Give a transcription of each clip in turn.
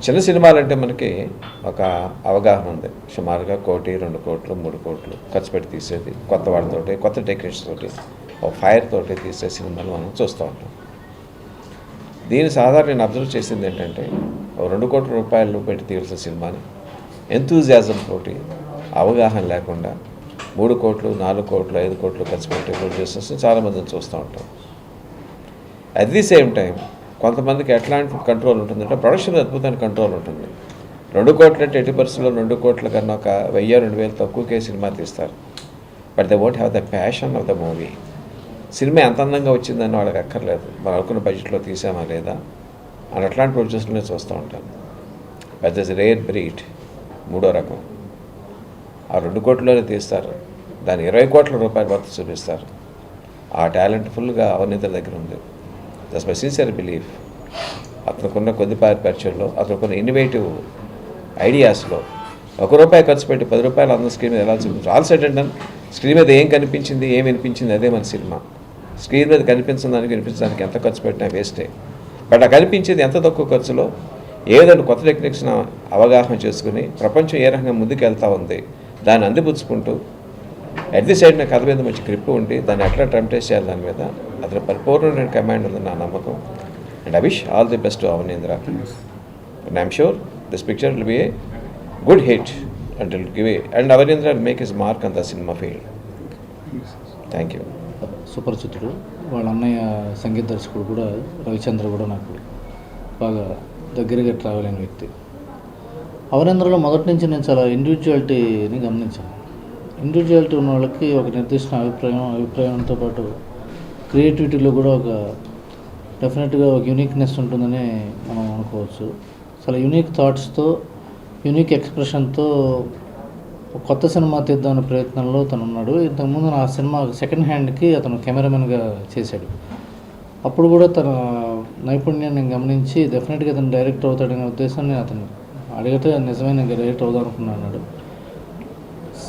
చిన్న సినిమాలంటే మనకి ఒక అవగాహన ఉంది. సుమారుగా 1 కోటి 2 కోట్లు 3 కోట్లు ఖర్చు పెట్టి తీసేది, కొత్త వాళ్ళతోటి కొత్త టెక్నీషియన్స్ తోటి ఒక ఫైర్ తోటి తీసే సినిమాలు మనం చూస్తూ ఉంటాం. దీని సాధారణ నేను అబ్జర్వ్ చేసింది ఏంటంటే 2 కోట్ల రూపాయలు పెట్టి తీయాల్సిన సినిమాని ఎంతూజియాజం తోటి అవగాహన లేకుండా 3 కోట్లు 4 కోట్లు 5 కోట్లు ఖర్చు పెట్టి ప్రొడ్యూసర్స్ చాలామందిని చూస్తూ ఉంటాం. అట్ ది సేమ్ టైం కొంతమందికి ఎట్లాంటి కంట్రోల్ ఉంటుందంటే ప్రొడక్షన్ అద్భుతమైన కంట్రోల్ ఉంటుంది. 2 కోట్లు అంటే 80% 2 కోట్ల కన్నా ఒక 1000-2000 తక్కువకే సినిమా తీస్తారు. But they won't have the passion of the movie. Cinema ఎంత అందంగా వచ్చిందని వాళ్ళకి అక్కర్లేదు, మనం అనుకున్న బడ్జెట్లో తీసామా లేదా అని అట్లాంటి ప్రొడ్యూసర్లనే చూస్తూ ఉంటాను. బట్ దిస్ రేర్ బ్రీడ్, మూడో రకం. ఆ 2 కోట్లలోనే తీస్తారు, దాని 20 కోట్ల రూపాయల వర్త్ చూపిస్తారు. ఆ టాలెంట్ ఫుల్గా అవినీతి దగ్గర ఉంది. That's my sincere belief. అతనుకున్న కొద్దిపాటి పరిచయంలో, అతనుకున్న ఇన్నోవేటివ్ ఐడియాస్లో ₹1 ఖర్చు పెట్టి ₹10 అందరి స్క్రీన్ మీద ఎలా చూపించారు. All said and done. Screen మీద ఏం కనిపించింది, ఏం వినిపించింది, అదే మన సినిమా. స్క్రీన్ మీద కనిపించిన దానికి వినిపించడానికి ఎంత ఖర్చు పెట్టినా వేస్టే. బట్ ఆ కనిపించేది ఎంత తక్కువ ఖర్చులో ఏదైనా కొత్త టెక్నిక్స్ అవగాహన చేసుకుని ప్రపంచం ఏ రకంగా ముందుకు వెళ్తూ ఉంది దాన్ని అందిపుచ్చుకుంటూ అట్ ది సైడ్ నా కథ మీద మంచి గ్రిప్ ఉండి దాన్ని ఎట్లా ట్రంప్టేస్ చేయాలి దాని మీద అతను పరిపూర్ణమైన కమాండ్ ఉంది నా నమ్మకం. And I wish all the best to Avaneendra. And I'm sure this picture will be a good hit and will give a and Avaneendra will make his mark on the cinema field. Thank you. సుపరిచితుడు, వాళ్ళ అన్నయ్య సంగీత దర్శకుడు కూడా రవిచంద్ర కూడా నాకు బాగా దగ్గరగా travel అయిన వ్యక్తి. అవనీంద్రలో మొదటి నుంచి నేను చాలా ఇండివిజువాలిటీని గమనించాను. ఇండివిజువాలిటీ ఉన్న వాళ్ళకి ఒక నిర్దిష్ట అభిప్రాయంతో పాటు క్రియేటివిటీలో కూడా ఒక డెఫినెట్గా ఒక యూనిక్నెస్ ఉంటుందని మనం అనుకోవచ్చు. చాలా యూనిక్ థాట్స్తో యూనిక్ ఎక్స్ప్రెషన్తో కొత్త సినిమా తీద్దామనే ప్రయత్నంలో తను ఉన్నాడు. ఇంతకుముందు నా సినిమా సెకండ్ హ్యాండ్కి అతను కెమెరామెన్గా చేశాడు. అప్పుడు కూడా తన నైపుణ్యాన్ని నేను గమనించి డెఫినెట్గా అతను డైరెక్టర్ అవుతాడనే ఉద్దేశాన్ని అతను అడిగితే నిజమైన డైరెక్టర్ అవుదాం అనుకున్నాడు.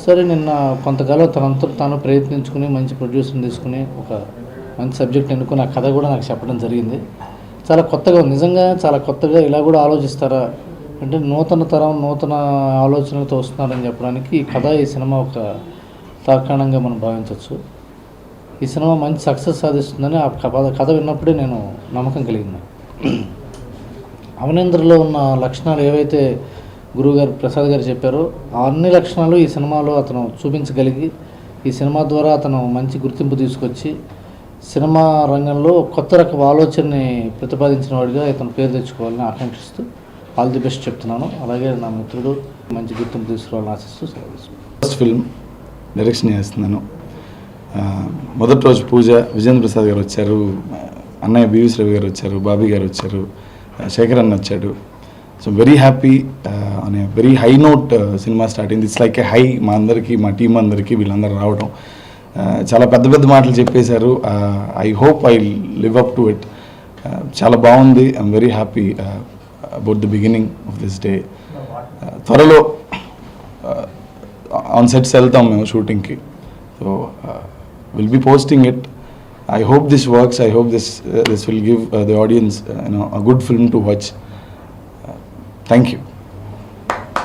సరే, నిన్న కొంతకాలం తనంతా తాను ప్రయత్నించుకుని మంచి ప్రొడ్యూసర్ని తీసుకుని ఒక మంచి సబ్జెక్ట్ ఎన్నుకుని ఆ కథ కూడా నాకు చెప్పడం జరిగింది. చాలా కొత్తగా, నిజంగా చాలా కొత్తగా ఇలా కూడా ఆలోచిస్తారా అంటే నూతన తరం నూతన ఆలోచనలతో వస్తున్నారని చెప్పడానికి ఈ కథ, ఈ సినిమా ఒక తార్కాణంగా మనం భావించవచ్చు. ఈ సినిమా మంచి సక్సెస్ సాధిస్తుందని ఆ కథ విన్నప్పుడే నేను నమ్మకం కలిగింది. అవనీంద్రలో ఉన్న లక్షణాలు ఏవైతే గురువుగారు ప్రసాద్ గారు చెప్పారో ఆ అన్ని లక్షణాలు ఈ సినిమాలో అతను చూపించగలిగి ఈ సినిమా ద్వారా అతను మంచి గుర్తింపు తీసుకొచ్చి సినిమా రంగంలో కొత్త రకం ఆలోచనని ప్రతిపాదించిన వాడిగా ఇతను పేరు తెచ్చుకోవాలని ఆకాంక్షిస్తూ ఆల్ ది బెస్ట్ చెప్తున్నాను. అలాగే నా మిత్రుడు మంచి గుర్తింపు తీసుకురావాలని ఆశిస్తూ సెలవు. ఫస్ట్ ఫిల్మ్ డైరెక్షన్ చేస్తున్నాను. మొదటి రోజు పూజ విజేంద్ర ప్రసాద్ గారు వచ్చారు, అన్నయ్య బివిఎస్ రవి గారు వచ్చారు, బాబీ గారు వచ్చారు, శేఖర్ అన్న వచ్చాడు. So very happy. On a very high note cinema start అయింది. ఇట్స్ లైక్ ఏ హై మా అందరికీ, మా టీం అందరికీ, వీళ్ళందరూ రావడం చాలా పెద్ద పెద్ద మాటలు చెప్పేశారు. I hope I live up to it. చాలా బాగుంది. I'm very happy about the beginning of this day. త్వరలో ఆన్ సెట్స్ వెళ్తాం మేము షూటింగ్కి. So will be posting it. I hope this works. I hope this will give the audience a good film to watch. Thank you.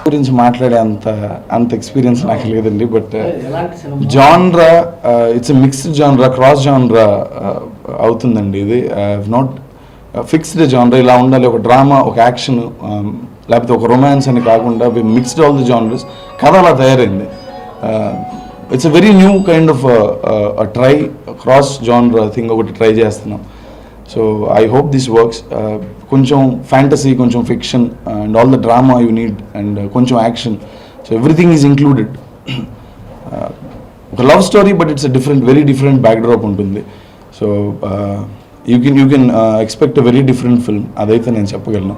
గురించి మాట్లాడే అంత experience నాకు లేదండి. But genre it's mixed genre, cross genre అవుతుందండి ఇది. I have not fixed genre ఇలా ఉండాలి, ఒక డ్రామా, ఒక యాక్షన్, లేకపోతే ఒక రొమాన్స్ అని కాకుండా we mixed all the genres. కథ అలా తయారైంది. It's a very new kind of try, cross genre thing ఒకటి ట్రై చేస్తున్నాం. So I hope this works. కొంచెం ఫ్యాంటసీ, కొంచెం fiction and all the drama you need and కొంచెం action. So everything is included. ఒక love story but it's very different backdrop ఉంటుంది. So you can expect a very different film. అదైతే నేను చెప్పగలను.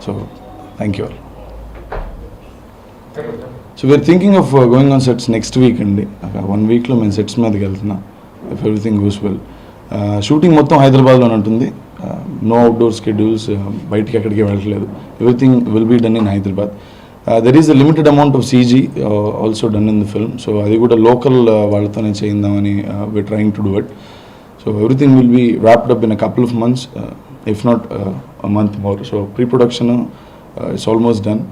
So thank you all. So we're thinking of going on sets next week అండి. 1 వీక్లో మేము sets మీదకి వెళ్తున్నాం if everything goes well. Shooting మొత్తం హైదరాబాద్లోనే ఉంటుంది. నో అవుట్డోర్ స్కెడ్యూల్స్, బయటికి ఎక్కడికి వెళ్ళట్లేదు. Everything will be done in Hyderabad. There is a limited amount of CG also done in the film. So అది కూడా లోకల్ వాళ్ళతోనే చేయిందామని we're trying to do it. So everything will be wrapped up in a couple of months, if not a month more. So pre-production It's almost done.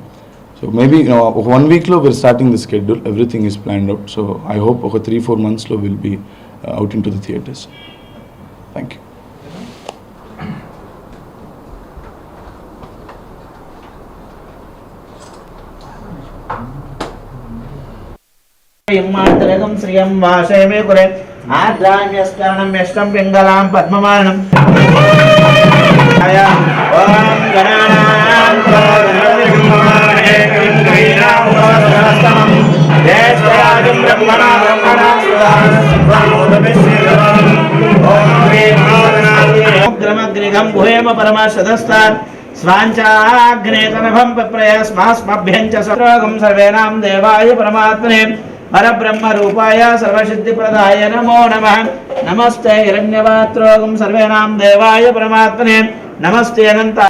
So maybe 1 week lo we're starting the schedule. Everything is planned out. So I hope 3-4 months lo will be out into the theatres. Thank you. మాతరకం శ్రియం వాసేమే కురే ఆద్రాన్యస్కరణం యష్టం పింగళాం పద్మమానం ఓం గణానాం గణానామహే కవిం కవీనాముపమస్తం జ్యేష్ఠరాజం బ్రహ్మణా ఓం భూయమ పరమశతస్థాన్ స్వాంచాగ్నేతనభం ప్రయస్మాస్మభ్యం చ సర్వగం సర్వేనాం దేవాయ పరమాత్మనే పరబ్రహ్మ రూపాయ సర్వసిద్ధిప్రదాయ నమో నమః. నమస్తే హిరణ్యపాత్రోగం సర్వేనాం దేవాయ పరమాత్మనే నమస్తే అనంత.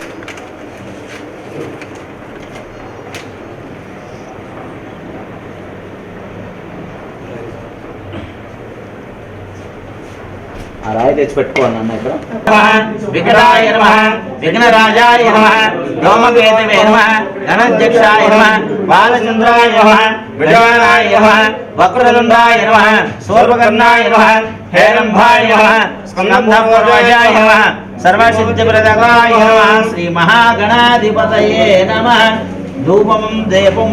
ఆ రాయి తెచ్చి పెట్టుకోండి అన్న ఇక్కడ. వికటాయ నమః, విఘ్నరాజాయ నమః, ధూమకేతవే నమః, ధనాధ్యక్షాయ నమః, బాలచంద్రాయ నమః, విజయాయ నమః, వక్రతుండాయ నమః, శూర్పకర్ణాయ నమః, హేరంభాయ నమః, స్కందపూర్వజాయ నమః, సర్వసిద్ధిప్రదాయ నమః, శ్రీ మహాగణాధిపతయే నమః. ధూపం దీపం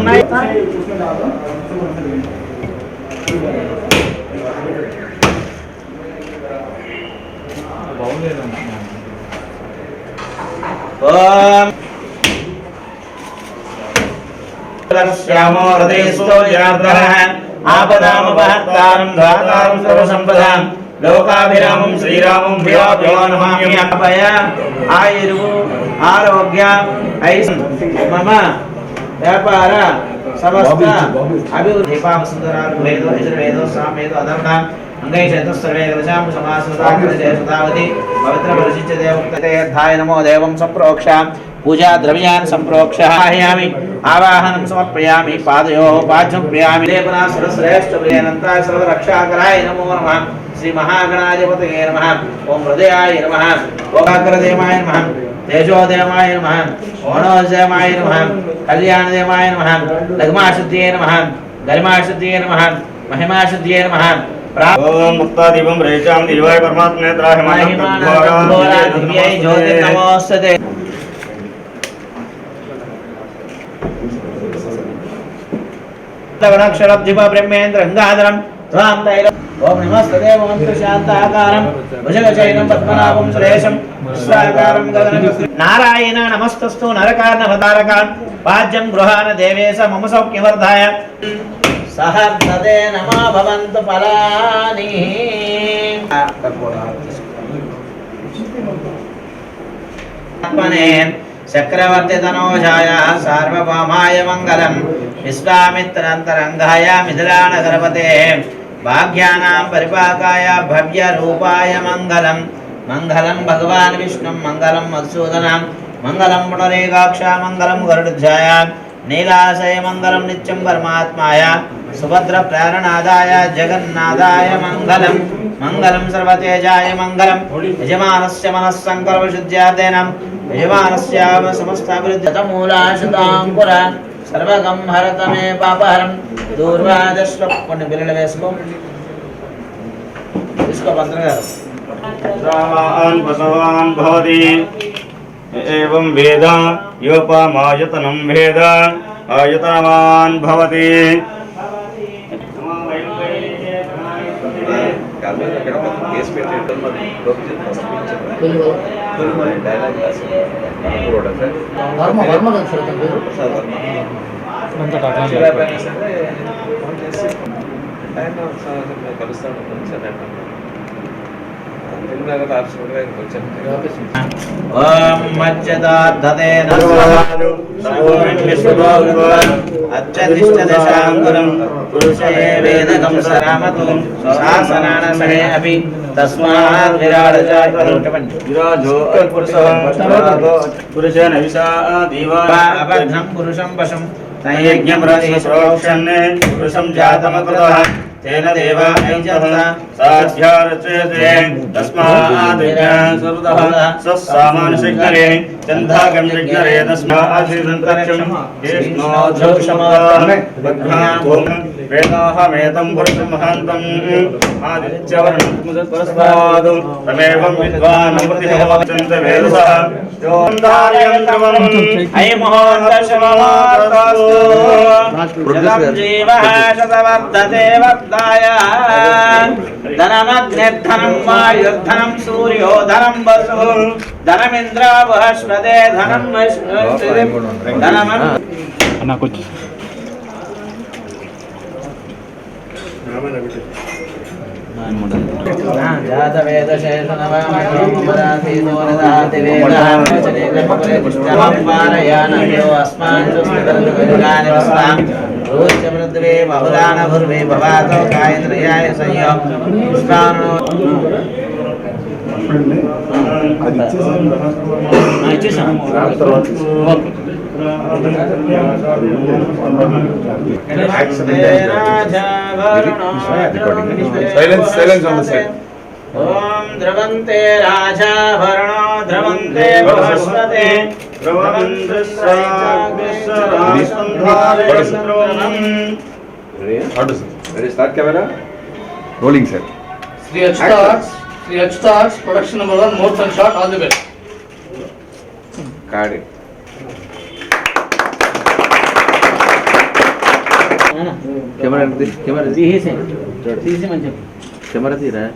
ఓం శ్యామో హృదయస్థో జనార్దనః ఆపదామపహర్తారం ధాతారం సర్వసంపదాం లోకాభిరామం శ్రీరామం భ్యో నమామి. అభయ ఆయురు ఆరోగ్య ఐశ్వర్యం మమ వ్యాపార సమస్త అభివృద్ధి పాప సుందరాలు వేదో యజుర్వేదో సామవేదో అధర్వణాం అంగై చతుస్సర్వే గజాం సమాసదావతి పవిత్ర పరిశుద్ధ దేవతాయ నమో దేవం సంప్రోక్ష పూజా ద్రవ్యాన్ని సంప్రోక్షయామి ఆవాహనం సమర్పయామి పాదయో పాద్యప్రయామి లేపనా సర్వశ్రేష్ఠ ప్రియానంత సర్వరక్షాకరాయ నమో నమః. శ్రీ మహాగణాధిపతయే నమః. ఓం హృదయాయ నమః, ఓంకారదేవాయ నమః, తేజోదేవాయ నమః, ఓణోదేవాయ నమః, కళ్యాణదేవాయ నమః, లగ్మాశుద్ధ్యే నమః, గరిమాశుద్ధ్యే నమః, మహిమాశుద్ధ్యే నమః. ఓం ముక్తాదీపం రేచాం దివాయ పరమాత్మనే త్రాహిమానం దివ్యై జ్యోతిర్నమోస్తతే. గణాక్షరబ్ధిప బ్రహ్మేంద్ర గంగాధరం త్వాం తైలం. ఓం నమస్తే మంత్ర శాంతాకారం భుజగశయనం పద్మనాభం సురేశం విశ్వాకారం గగనం. నారాయణ నమస్తస్తు నరకార్ణవతారకాన్ పాద్యం గృహాన దేవేశ మమ సౌఖ్యవర్ధాయ. సహర్దదే నమో భవంతు ఫలాని. చక్రవర్తి తనోజాయ సార్వభౌమాయ మంగళం. విశ్వామిత్రంతరంగాయ మిథిలానగరపతే భాగ్యానాం పరిపాకాయ భవ్య రూపాయ మంగళం. మంగళం భగవాన్ విష్ణుం మంగళం మధుసూదనం మంగళం పునరేకాక్ష మంగళం గరుడధ్వజాయ నీలాశయ మంగళం నిత్యం పరమాత్మాయ సుభద్ర ప్రేరణాదాయ జగన్నాథాయ మంగళం. మంగళం సర్వతేజాయ మంగళం. యజమానస్య మనస్సంకల్పశుద్ధ్యార్థేన యజమానస్య సమస్తాభివృద్ధిమూలాశుతాంకుర సర్వగం హరత మే పాపహరం. దూర్వాదశ్వ కొన్ని బిల్లలు వేసుకో పంత్ర గారు. రామాన్ బసవాన్ భవతి ఏవం వేద యోపమాయతనం వేద ఆయతనవాన్ భవతి. ఓం మజ్జదార్థదే అత్యధిష్ఠదశాంగురం పురుషే వేదకం సరామతు శాసనాన సహే అపి తస్మాత్ విరాజో పురుషేణ విశా దీవా అబద్ధం పురుషం వశం तैयज्ञप्रोक्षन् पुरुषं जातमकृतः तेन देवा साध्यारचयते तस्मात् सस्सामानशिग्नरे चन्दागंशिग्नरे तस्मादन्तरिक्षं वेदाहमेतं पुरुषं महान्तम् आदित्यवर्णं परस्माद् तमेवं विद्वान् प्रतिहवचन्त वेदसः जीवः शतवर्धते वर्धाय धनमग्निर्धनं वायुर्धनं सूर्यो धनं वसु धनमिन्द्र बृहस्पते धनं रोचमृद्वे बहुदान भुर्वे भवातो गायत्र्याय संयोग पुष्पाणो Silence on the side. ओम द्रवन्ते राजा भरणो द्रवन्ते बृहस्पते Ready, start camera. Rolling set. Sri H Stars, production number 1, more fun shot, all the best. Card it. Camera दी से मंच कैमरा दी रहा है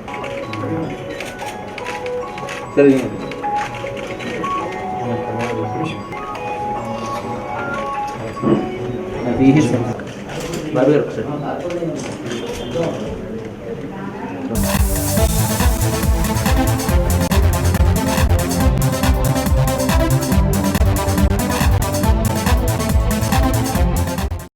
चलिए दी से बार बार